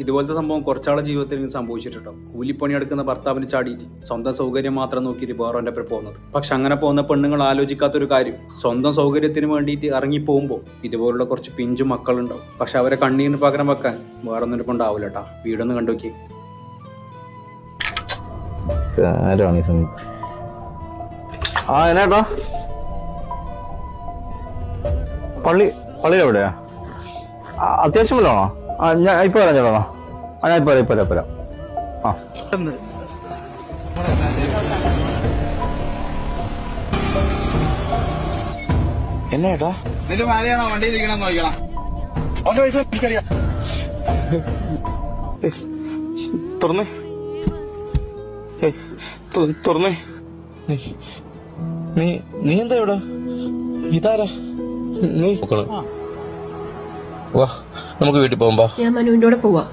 ഇതുപോലത്തെ സംഭവം കുറച്ചാളെ ജീവിതത്തിൽ എനിക്ക് സംഭവിച്ചിട്ടുണ്ടോ. കൂലിപ്പണി എടുക്കുന്ന ഭർത്താവിന് ചാടിയിട്ട് സ്വന്തം സൗകര്യം മാത്രം നോക്കിയിട്ട് വേറെ ഒപ്പം പോകുന്നത്. പക്ഷെ അങ്ങനെ പോകുന്ന പെണ്ണുങ്ങൾ ആലോചിക്കാത്തൊരു കാര്യം, സ്വന്തം സൗകര്യത്തിന് വേണ്ടിയിട്ട് ഇറങ്ങി പോകുമ്പോൾ ഇതുപോലുള്ള കുറച്ച് പിഞ്ചു മക്കളുണ്ടാവും. പക്ഷെ അവരെ കണ്ണീരിന് പകരം വെക്കാൻ വേറെ ഒന്നിനെ കൊണ്ടാവില്ല കേട്ടാ. വീടൊന്ന് കണ്ടുനോക്കി. എന്നാ പള്ളി എവിടെയാ? അത്യാവശ്യം വല്ലതാണോ? ഞാൻ ഇപ്പൊ വരാം ചേട്ടാ. ഞാൻ ഇപ്പൊ വരാം. ആ എന്നാ ഏട്ടാ നിന്റെ മാലയാണോ വണ്ടി ഇരിക്കണം നോക്കണം. തുറന്നേ തുറന്നേ. നീ എന്താ ഇവിടെ? ഇതാരാ നീ? വാ നമുക്ക് വീട്ടിൽ പോകുമ്പോ. ഞാൻ മനുവിന്റെ കൂടെ പോവാ.